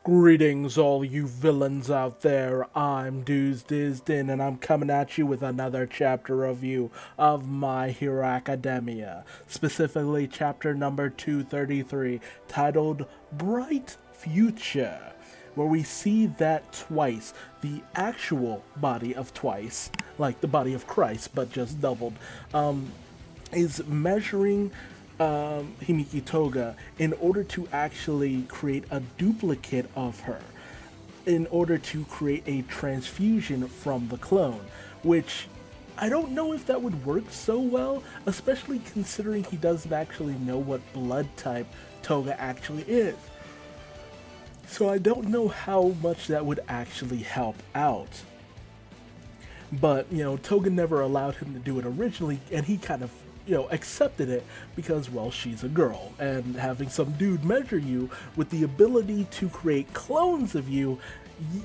Greetings, all you villains out there. I'm Duuz-Diz-Din, and I'm coming at you with another chapter review of My Hero Academia, specifically chapter number 233, titled Bright Future, where we see that Twice, the actual body of Twice, like the body of Christ, but just doubled, is measuring Himiki Toga in order to actually create a duplicate of her, in order to create a transfusion from the clone, which I don't know if that would work so well, especially considering he doesn't actually know what blood type Toga actually is. So I don't know how much that would actually help out. But, Toga never allowed him to do it originally, and he kind of, accepted it because, well, she's a girl. And having some dude measure you with the ability to create clones of you,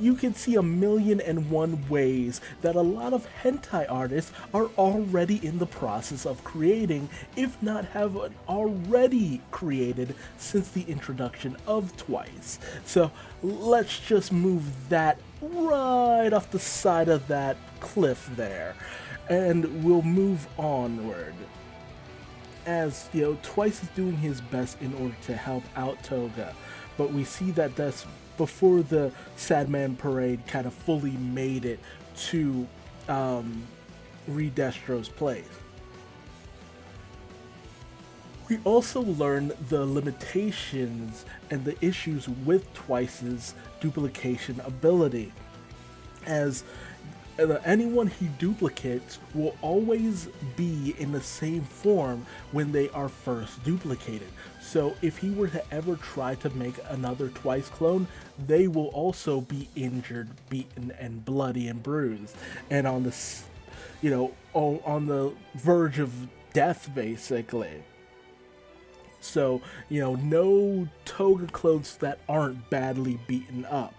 you can see a million and one ways that a lot of hentai artists are already in the process of creating, if not have already created since the introduction of Twice. So let's just move that right off the side of that cliff there, and we'll move onward. As Twice is doing his best in order to help out Toga, but we see that that's before the Sadman Parade kind of fully made it to Redestro's place. We also learn the limitations and the issues with Twice's duplication ability, as anyone he duplicates will always be in the same form when they are first duplicated. So if he were to ever try to make another Twice clone, they will also be injured, beaten, and bloody and bruised, and on this, on the verge of death, basically. So, no Toga clones that aren't badly beaten up.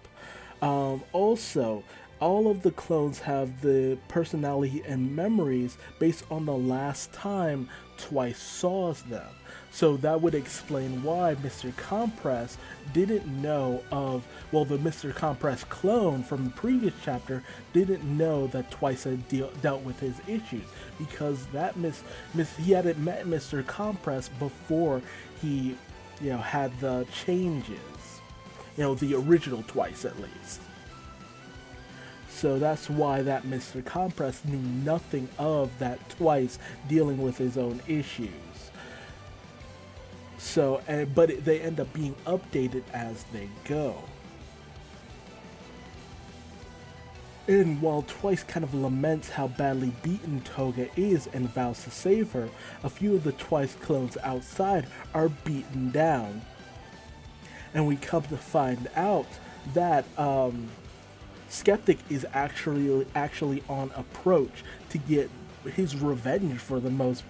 Also, all of the clones have the personality and memories based on the last time Twice saw them. So that would explain why Mr. Compress didn't know of, well, the Mr. Compress clone from the previous chapter didn't know that Twice had dealt with his issues, because that he hadn't met Mr. Compress before he, had the changes. The original Twice at least. So that's why that Mr. Compress knew nothing of that Twice dealing with his own issues. So, but they end up being updated as they go. And while Twice kind of laments how badly beaten Toga is and vows to save her, a few of the Twice clones outside are beaten down. And we come to find out that Skeptic is actually on approach to get his revenge for the most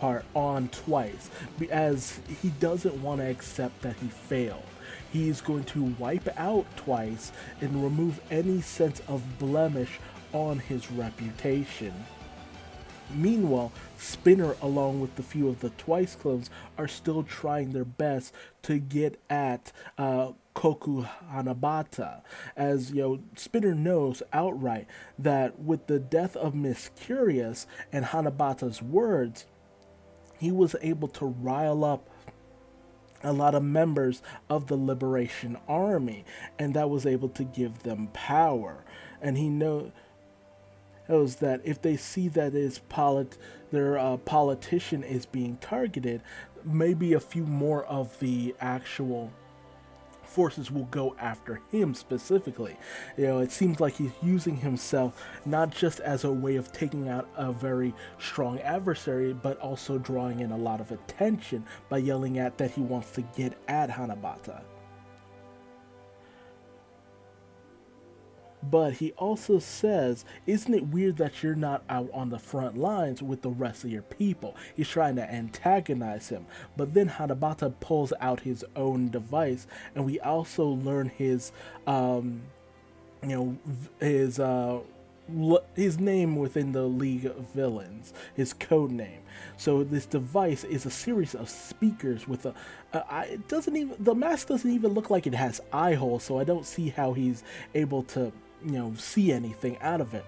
part on Twice, as he doesn't want to accept that he failed. He's going to wipe out Twice and remove any sense of blemish on his reputation. Meanwhile, Spinner, along with the few of the Twice clones, are still trying their best to get at Koku Hanabata, as Spinner knows outright that with the death of Miss Curious and Hanabata's words, he was able to rile up a lot of members of the Liberation Army, and that was able to give them power. And he knows that if they see that their politician is being targeted, maybe a few more of the actual forces will go after him specifically. It seems like he's using himself not just as a way of taking out a very strong adversary, but also drawing in a lot of attention by yelling at that he wants to get at Hanabata. But he also says, isn't it weird that you're not out on the front lines with the rest of your people? He's trying to antagonize him. But then Hanabata pulls out his own device, and we also learn his, his his name within the League of Villains, his code name. So this device is a series of speakers with it doesn't even, the mask doesn't even look like it has eye holes, so I don't see how he's able to, see anything out of it.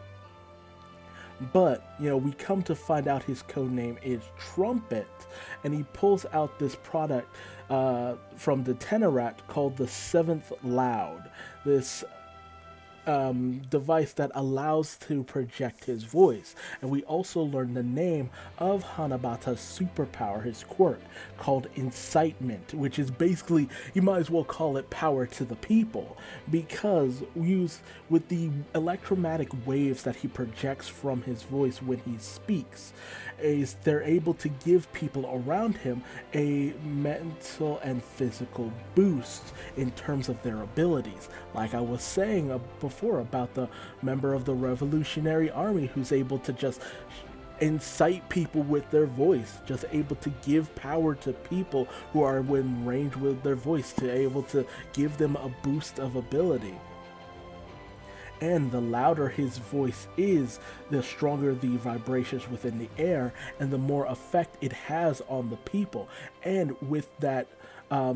But, we come to find out his code name is Trumpet, and he pulls out this product from the Tenorat called the Seventh Loud. This device that allows to project his voice. And we also learn the name of Hanabata's superpower, his quirk, called Incitement, which is basically, you might as well call it power to the people, because used with the electromagnetic waves that he projects from his voice when he speaks, is they're able to give people around him a mental and physical boost in terms of their abilities. Like I was saying before about the member of the Revolutionary Army who's able to just incite people with their voice, just able to give power to people who are in range with their voice, to able to give them a boost of ability. And the louder his voice is, the stronger the vibrations within the air and the more effect it has on the people. And with that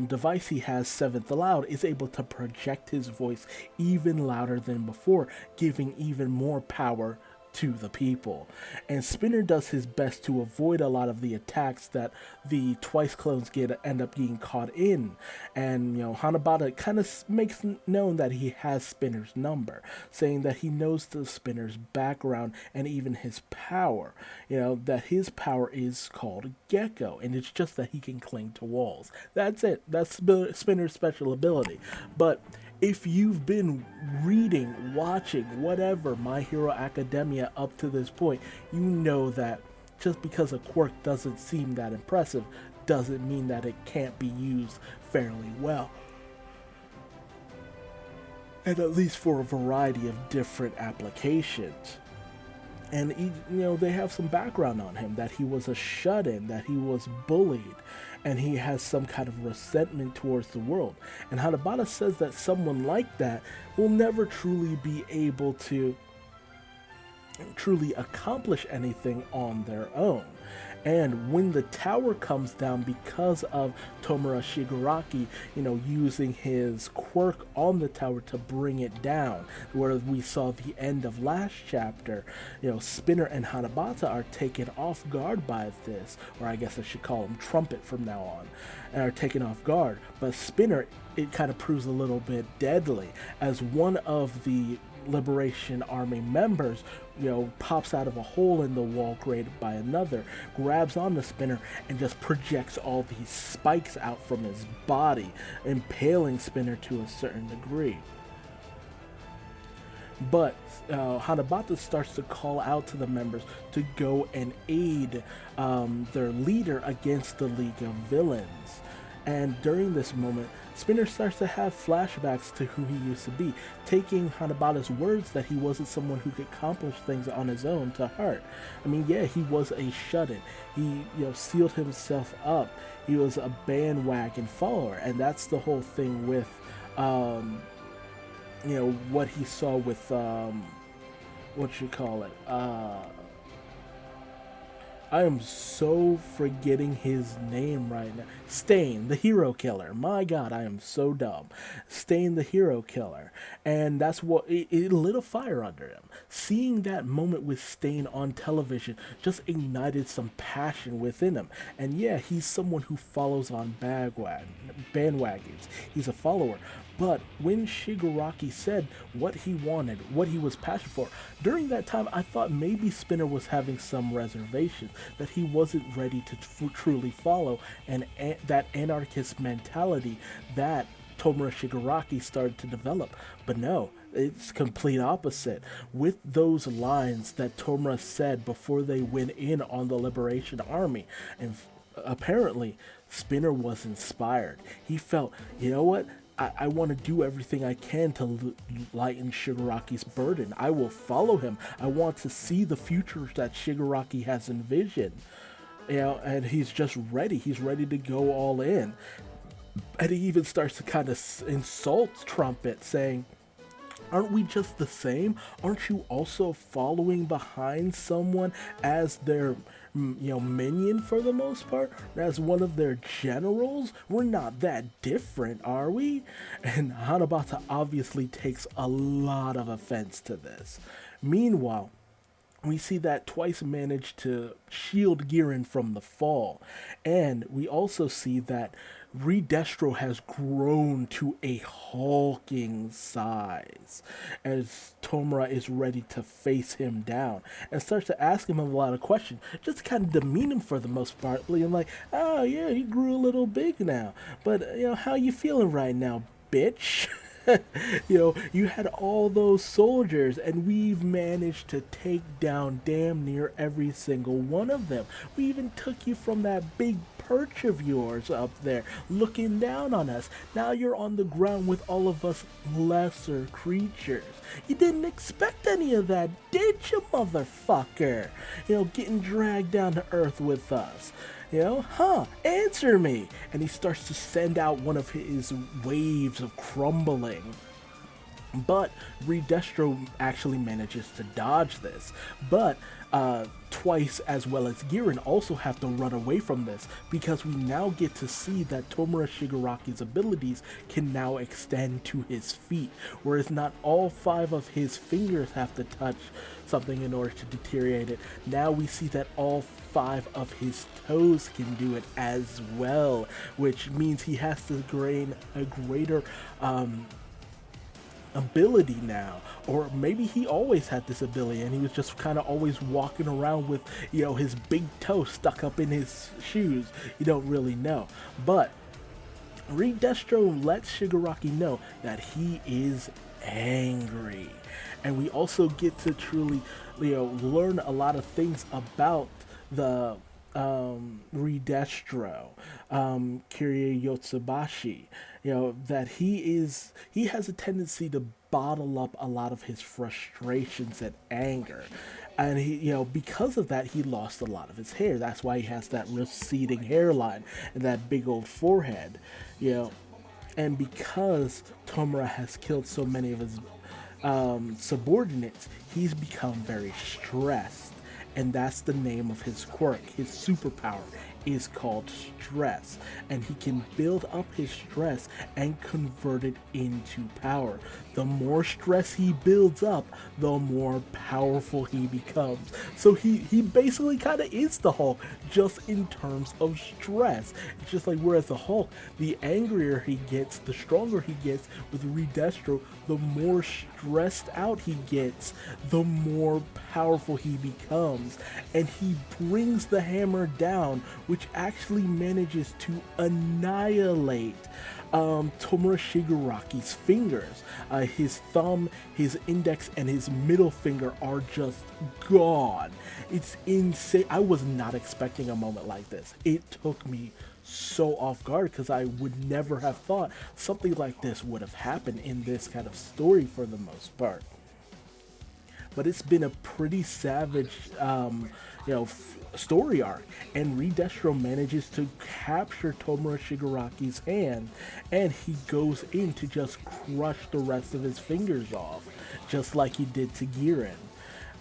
device he has, Seventh Loud, is able to project his voice even louder than before, giving even more power to the people. And Spinner does his best to avoid a lot of the attacks that the Twice clones end up getting caught in. And Hanabata kind of makes known that he has Spinner's number, saying that he knows the Spinner's background and even his power. That his power is called Gecko, and it's just that he can cling to walls. That's it. That's Spinner's special ability. But if you've been reading, watching, whatever, My Hero Academia up to this point, you know that just because a quirk doesn't seem that impressive doesn't mean that it can't be used fairly well. And at least for a variety of different applications. And they have some background on him, that he was a shut-in, that he was bullied, and he has some kind of resentment towards the world. And Hanabata says that someone like that will never truly be able to truly accomplish anything on their own. And when the tower comes down because of Tomura Shigaraki, using his quirk on the tower to bring it down, where we saw the end of last chapter, Spinner and Hanabata are taken off guard by this, or I guess I should call him Trumpet from now on, and are taken off guard. But Spinner, it kind of proves a little bit deadly, as one of the Liberation Army members, pops out of a hole in the wall created by another, grabs on the Spinner, and just projects all these spikes out from his body, impaling Spinner to a certain degree. But Hanabata starts to call out to the members to go and aid their leader against the League of Villains. And during this moment, Spinner starts to have flashbacks to who he used to be, taking Hanabata's words that he wasn't someone who could accomplish things on his own to heart. I mean, yeah, he was a shut-in. He, sealed himself up. He was a bandwagon follower, and that's the whole thing with, what he saw with, I am so forgetting his name right now. Stain, the hero killer. My God, I am so dumb. Stain, the hero killer. And that's what, it lit a fire under him. Seeing that moment with Stain on television just ignited some passion within him. And yeah, he's someone who follows on bandwagons. He's a follower. But when Shigaraki said what he wanted, what he was passionate for, during that time I thought maybe Spinner was having some reservations, that he wasn't ready to truly follow, and that anarchist mentality that Tomura Shigaraki started to develop. But no, it's complete opposite. With those lines that Tomura said before they went in on the Liberation Army, and apparently Spinner was inspired. He felt, you know what? I want to do everything I can to lighten Shigaraki's burden. I will follow him. I want to see the future that Shigaraki has envisioned. And he's just ready. He's ready to go all in. And he even starts to kind of insult Trumpet, saying, Aren't we just the same? Aren't you also following behind someone as their minion for the most part, as one of their generals? We're not that different, are we? And Hanabata obviously takes a lot of offense to this. Meanwhile, we see that Twice managed to shield Girin from the fall. And we also see that Redestro has grown to a hulking size as Tomura is ready to face him down and starts to ask him a lot of questions, just to kind of demean him for the most part, being like, oh yeah, he grew a little big now, but how you feeling right now, bitch? You had all those soldiers, and we've managed to take down damn near every single one of them. We even took you from that big perch of yours up there, looking down on us. Now you're on the ground with all of us lesser creatures. You didn't expect any of that, did you, motherfucker? Getting dragged down to earth with us. Answer me. And he starts to send out one of his waves of crumbling. But Redestro actually manages to dodge this. But Twice as well as Girin also have to run away from this, because we now get to see that Tomura Shigaraki's abilities can now extend to his feet, whereas not all 5 of his fingers have to touch something in order to deteriorate it. Now we see that all 5 of his toes can do it as well, which means he has to gain a greater ability now. Or maybe he always had this ability and he was just kind of always walking around with his big toe stuck up in his shoes. You don't really know. But Redestro lets Shigaraki know that he is angry, and we also get to truly learn a lot of things about the Redestro, Kiryu Yotsubashi, that he has a tendency to bottle up a lot of his frustrations and anger. And he, because of that, he lost a lot of his hair. That's why he has that receding hairline and that big old forehead, And because Tomura has killed so many of his subordinates, he's become very stressed. And that's the name of his quirk. His superpower is called stress, and he can build up his stress and convert it into power. The more stress he builds up, the more powerful he becomes. So he basically kind of is the Hulk, just in terms of stress. It's just like, whereas the Hulk, the angrier he gets, the stronger he gets. With Redestro, the more stressed out he gets, the more powerful he becomes. And he brings the hammer down, which actually manages to annihilate Tomura Shigaraki's fingers. His thumb, his index, and his middle finger are just gone. It's insane. I was not expecting a moment like this. It took me so off guard, because I would never have thought something like this would have happened in this kind of story for the most part. But it's been a pretty savage story arc, and Redestro manages to capture Tomura Shigaraki's hand, and he goes in to just crush the rest of his fingers off, just like he did to Girin.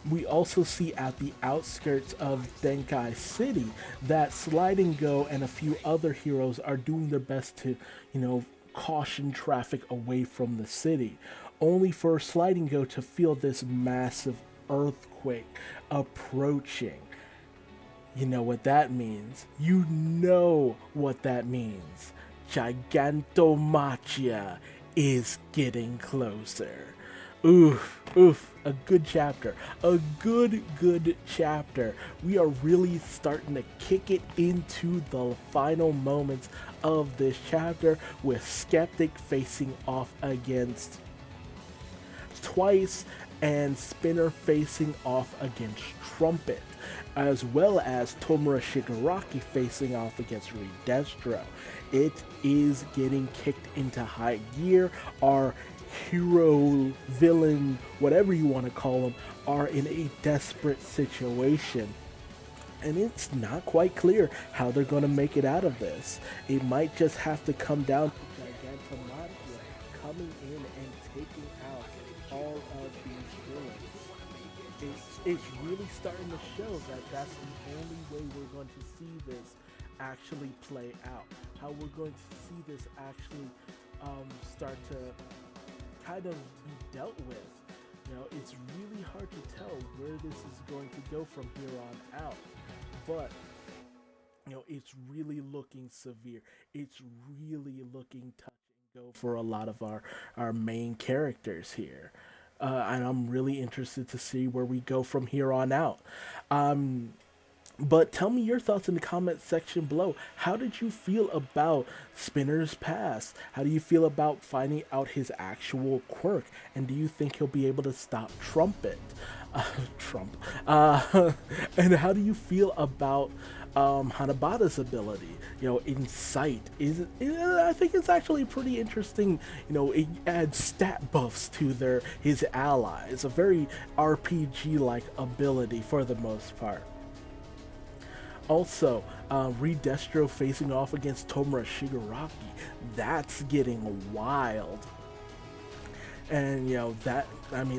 We also see at the outskirts of Denkai City that Slide & Go and a few other heroes are doing their best to, caution traffic away from the city, only for Slide & Go to feel this massive earthquake approaching. You know what that means. You know what that means. Gigantomachia is getting closer. Oof, a good chapter. A good chapter. We are really starting to kick it into the final moments of this chapter, with Skeptic facing off against Twice and Spinner facing off against Trumpet, as well as Tomura Shigaraki facing off against Redestro. It is getting kicked into high gear. Our hero, villain, whatever you want to call them, are in a desperate situation. And it's not quite clear how they're going to make it out of this. It might just have to come down to Gigantomachia coming in and taking out all of these villains. It's really starting to show that that's the only way we're going to see this actually play out. How we're going to see this actually start to kind of be dealt with. It's really hard to tell where this is going to go from here on out. But it's really looking severe. It's really looking touch and go for a lot of our main characters here. And I'm really interested to see where we go from here on out. Um, but tell me your thoughts in the comment section below. How did you feel about Spinner's past? How do you feel about finding out his actual quirk? And do you think he'll be able to stop Trumpet? Trump. And how do you feel about Hanabata's ability? Insight I think it's actually pretty interesting. It adds stat buffs to his allies. A very RPG like ability for the most part. Also, Redestro facing off against Tomura Shigaraki. That's getting wild. And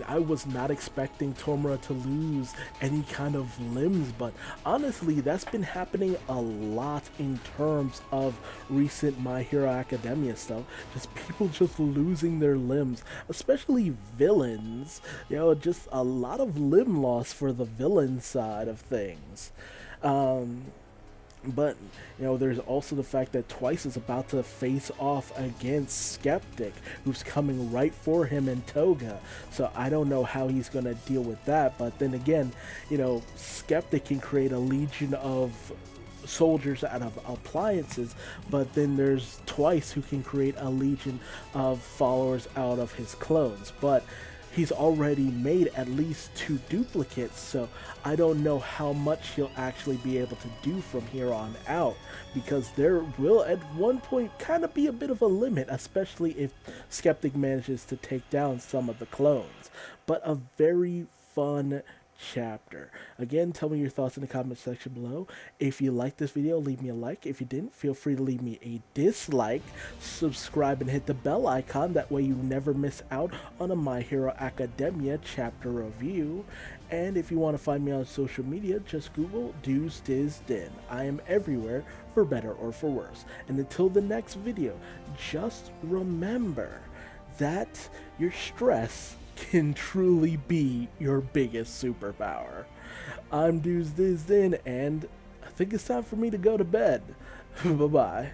I was not expecting Tomura to lose any kind of limbs, but honestly, that's been happening a lot in terms of recent My Hero Academia stuff. Just people just losing their limbs, especially villains. Just a lot of limb loss for the villain side of things. But there's also the fact that Twice is about to face off against Skeptic, who's coming right for him in Toga. So I don't know how he's gonna deal with that. But then again, Skeptic can create a legion of soldiers out of appliances, but then there's Twice who can create a legion of followers out of his clones. But he's already made at least 2 duplicates, so I don't know how much he'll actually be able to do from here on out, because there will at one point kind of be a bit of a limit, especially if Skeptic manages to take down some of the clones. But a very fun chapter. Again, tell me your thoughts in the comment section below. If you liked this video, leave me a like. If you didn't, feel free to leave me a dislike. Subscribe and hit the bell icon. That way you never miss out on a My Hero Academia chapter review. And if you want to find me on social media, just Google Duuz-Diz-Din. I am everywhere, for better or for worse. And until the next video, just remember that your stress can truly be your biggest superpower. I'm Duuz-Diz-Din, and I think it's time for me to go to bed. Bye-bye.